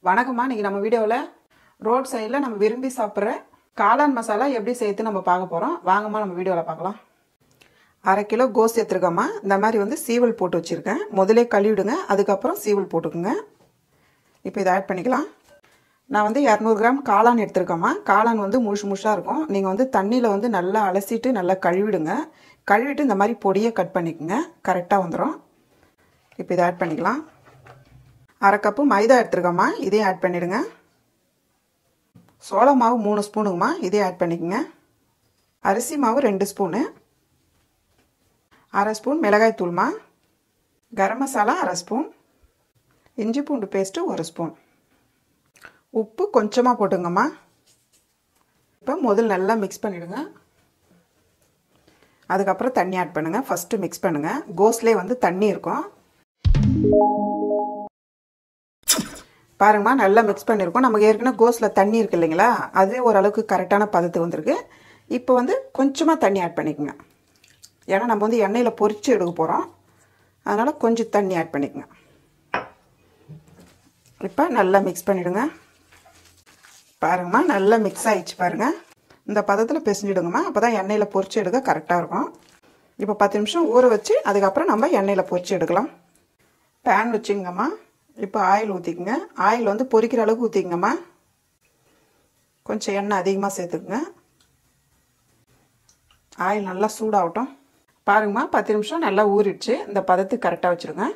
வணக்கம்மா. இன்னைக்கு நம்ம வீடியோவில் ரோட் சைடில் நம்ம விரும்பி சாப்பிட்ற காளான் மசாலா எப்படி செய்து நம்ம பார்க்க போகிறோம். வாங்கம்மா நம்ம வீடியோவில் பார்க்கலாம். 1/2 கிலோ கோஸ் எடுத்துருக்கோம்மா. இந்த மாதிரி வந்து சீவல் போட்டு வச்சுருக்கேன். முதலே கழுவிடுங்க, அதுக்கப்புறம் சீவல் போட்டுக்குங்க. இப்போ இதை ஆட் பண்ணிக்கலாம். நான் வந்து 200 கிராம் காளான் எடுத்துருக்கேம்மா. காளான் வந்து முழுசாக இருக்கும். நீங்கள் வந்து தண்ணியில் வந்து நல்லா அலசிட்டு நல்லா கழுவிடுங்க. கழுவிட்டு இந்த மாதிரி பொடியை கட் பண்ணிக்கோங்க, கரெக்டாக வந்துடும். இப்போ இதை ஆட் பண்ணிக்கலாம். 1/2 கப்பு மைதா எடுத்துருக்கோம்மா, இதையும் ஆட் பண்ணிவிடுங்க. சோள மாவு 3 ஸ்பூனுங்கம்மா, இதையும் ஆட் பண்ணிக்கோங்க. அரிசி மாவு 2 ஸ்பூனு, 1/2 ஸ்பூன் மிளகாய் தூள்மா, கரம் மசாலா 1/2 ஸ்பூன், இஞ்சி பூண்டு பேஸ்ட்டு 1 ஸ்பூன், உப்பு கொஞ்சமாக போட்டுங்கம்மா. இப்போ முதல்ல நல்லா மிக்ஸ் பண்ணிவிடுங்க. அதுக்கப்புறம் தண்ணி ஆட் பண்ணுங்கள். ஃபஸ்ட்டு மிக்ஸ் பண்ணுங்கள். கோஸ்லேயே வந்து தண்ணி இருக்கும் பாருங்கம்மா. நல்லா மிக்ஸ் பண்ணியிருக்கோம். நமக்கு ஏற்கனவே கோஸில் தண்ணி இருக்குது இல்லைங்களா, அதுவே ஓரளவுக்கு கரெக்டான பதத்துக்கு வந்திருக்கு. இப்போ வந்து கொஞ்சமாக தண்ணி ஆட் பண்ணிக்கோங்க. ஏன்னா நம்ம வந்து எண்ணெயில் பொரித்து எடுக்க போகிறோம், அதனால் கொஞ்சம் தண்ணி ஆட் பண்ணிக்கோங்க. இப்போ நல்லா மிக்ஸ் பண்ணிவிடுங்க. பாருங்கம்மா, நல்லா மிக்ஸ் ஆகிடுச்சு பாருங்கள். இந்த பதத்தில் பிசைஞ்சிடுங்கம்மா, அப்போ தான் எண்ணெயில் பொரித்து எடுக்க கரெக்டாக இருக்கும். இப்போ 10 நிமிஷம் ஊற வச்சு அதுக்கப்புறம் நம்ம எண்ணெயில் பொரித்து எடுக்கலாம். பேன் வச்சுங்கம்மா. இப்போ ஆயில் ஊற்றிக்குங்க. ஆயில் வந்து பொரிக்கிற அளவுக்கு ஊற்றிக்கங்கம்மா. கொஞ்சம் எண்ணெய் அதிகமாக சேர்த்துக்குங்க. ஆயில் நல்லா சூடாகட்டும். பாருங்கம்மா, 10 நிமிஷம் நல்லா ஊறிடுச்சு. இந்த பதத்துக்கு கரெக்டாக வச்சுருங்க.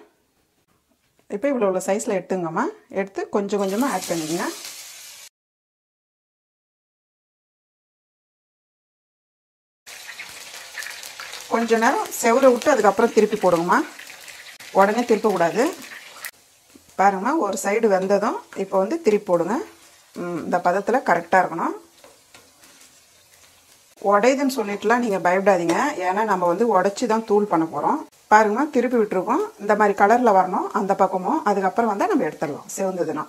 இப்போ இவ்வளோ சைஸில் எடுத்துங்கம்மா. எடுத்து கொஞ்சம் கொஞ்சமாக ஆட் பண்ணிக்கங்க. கொஞ்ச நேரம் செவர விட்டு அதுக்கப்புறம் திருப்பி போடுங்கம்மா. உடனே திருப்பக்கூடாது. பாருங்கம்மா, ஒரு சைடு வெந்ததும் இப்போ வந்து திருப்பி போடுங்க. இந்த பதத்தில் கரெக்டாக இருக்கணும். உடையுதுன்னு சொல்லிட்டுலாம் நீங்கள் பயப்படாதீங்க, ஏன்னா நம்ம வந்து உடச்சி தான் தூள் பண்ண போகிறோம். பாருங்கம்மா, திருப்பி விட்டுருக்கோம். இந்த மாதிரி கலரில் வரணும் அந்த பக்கமும். அதுக்கப்புறம் வந்தால் நம்ம எடுத்துடலாம் செவந்ததுன்னா.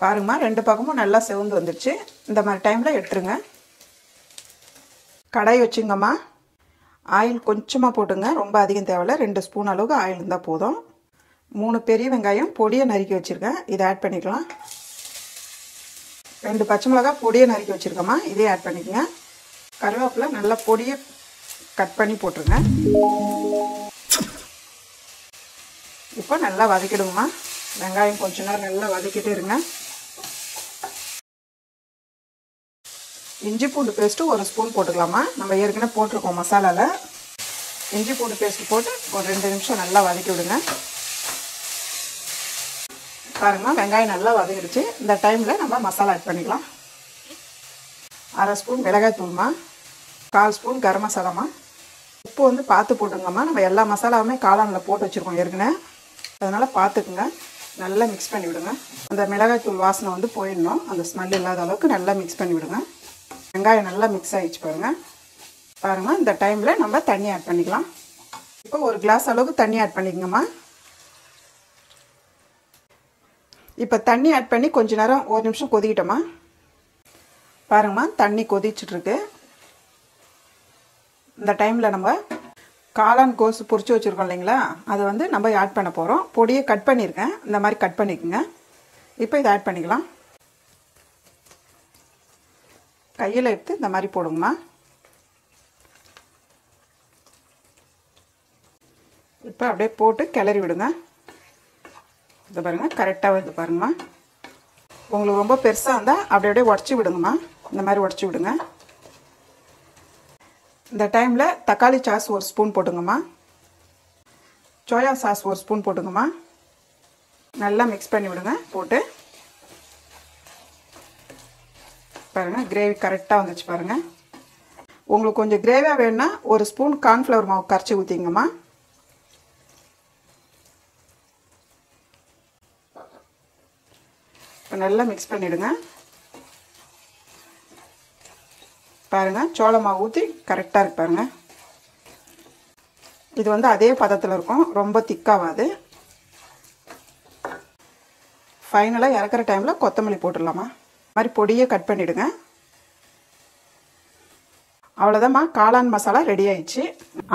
பாருங்கம்மா, 2 பக்கமும் நல்லா செவந்து வந்துடுச்சு. இந்த மாதிரி டைமில் எடுத்துருங்க. கடாய் வச்சுங்கம்மா. ஆயில் கொஞ்சமாக போட்டுங்க, ரொம்ப அதிகம் தேவையில்லை. 2 ஸ்பூன் அளவுக்கு ஆயில் இருந்தால் போதும். 3 பெரிய வெங்காயம் பொடியை நறுக்கி வச்சுருக்கேன், இதை ஆட் பண்ணிக்கலாம். 2 பச்சை மிளகாய் பொடியை நறுக்கி வச்சுருக்கேம்மா, இதையும் ஆட் பண்ணிக்கோங்க. கருவேப்பிலை நல்லா பொடியை கட் பண்ணி போட்டுருங்க. இப்போ நல்லா வதக்கிடுங்கம்மா. வெங்காயம் கொஞ்ச நேரம் நல்லா வதக்கிட்டே இருங்க. இஞ்சி பூண்டு பேஸ்ட்டு 1 ஸ்பூன் போட்டுக்கலாமா. நம்ம ஏற்கனவே போட்டிருக்கோம் மசாலாவில். இஞ்சி பூண்டு பேஸ்ட்டு போட்டு ஒரு 2 நிமிஷம் நல்லா வதக்கி விடுங்க. பாருங்கம்மா, வெங்காயம் நல்லா வதங்கிடுச்சு. இந்த டைமில் நம்ம மசாலா ஆட் பண்ணிக்கலாம். 1/2 ஸ்பூன் மிளகாய் தூள்மா, 1/4 ஸ்பூன் கரம் மசாலாமா. உப்பு வந்து பார்த்து போட்டுங்கம்மா. நம்ம எல்லா மசாலாவுமே காளானில் போட்டு வச்சுருக்கோம் ஏற்கனவே, அதனால் பார்த்துக்குங்க. நல்லா மிக்ஸ் பண்ணி விடுங்க. அந்த மிளகாய் தூள் வாசனை வந்து போயிடணும். அந்த ஸ்மெல் இல்லாத அளவுக்கு நல்லா மிக்ஸ் பண்ணி விடுங்க. வெங்காயம் நல்லா மிக்ஸ் ஆகிடுச்சு பாருங்கள். பாருங்கள், இந்த டைமில் நம்ம தண்ணி ஆட் பண்ணிக்கலாம். இப்போ 1 கிளாஸ் அளவுக்கு தண்ணி ஆட் பண்ணிக்கங்கம்மா. இப்போ தண்ணி ஆட் பண்ணி கொஞ்ச நேரம் 1 நிமிஷம் கொதிக்கிட்டோமா. பாருங்கம்மா, தண்ணி கொதிச்சுட்ருக்கு. இந்த டைமில் நம்ம காளான் கோஸ் பொரிச்சு வச்சுருக்கோம் இல்லைங்களா, அதை வந்து நம்ம ஆட் பண்ண போகிறோம். பொடியை கட் பண்ணியிருக்கேன், இந்த மாதிரி கட் பண்ணிக்கோங்க. இப்போ இதை ஆட் பண்ணிக்கலாம். கையில் எடுத்து இந்த மாதிரி போடுங்கம்மா. இப்போ அப்படியே போட்டு கிளறி விடுங்க. இது பாருங்கள், கரெக்டாக வருது பாருங்கம்மா. உங்களுக்கு ரொம்ப பெருசாக இருந்தால் அப்படியே உடச்சி விடுங்கம்மா. இந்த மாதிரி உடச்சி விடுங்க. இந்த டைமில் தக்காளி சாஸ் 1 ஸ்பூன் போட்டுங்கம்மா. சோயா சாஸ் 1 ஸ்பூன் போட்டுங்கம்மா. நல்லா மிக்ஸ் பண்ணி விடுங்க. போட்டு பாருங்கள், கிரேவி கரெக்டாக வந்துச்சு பாருங்கள். உங்களுக்கு கொஞ்சம் கிரேவியாக வேணுன்னா 1 ஸ்பூன் கார்ன்ஃப்ளவர் மாவு கரைச்சி ஊற்றிங்கம்மா. இப்போ நல்லா மிக்ஸ் பண்ணிவிடுங்க. பாருங்கள், சோள மாவு ஊற்றி கரெக்டாக இருக்கு பாருங்கள். இது வந்து அதே பதத்தில் இருக்கும், ரொம்ப திக்காகாது. ஃபைனலாக இறக்குற டைமில் கொத்தமல்லி போட்டுடலாமா. இந்த மாதிரி பொடியை கட் பண்ணிவிடுங்க. அவ்வளோதாம்மா, காளான் மசாலா ரெடி ஆயிடுச்சு.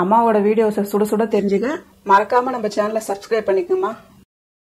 அம்மாவோட வீடியோஸை சுட சுட தெரிஞ்சுக்க மறக்காமல் நம்ம சேனலை சப்ஸ்கிரைப் பண்ணிக்கோங்கம்மா.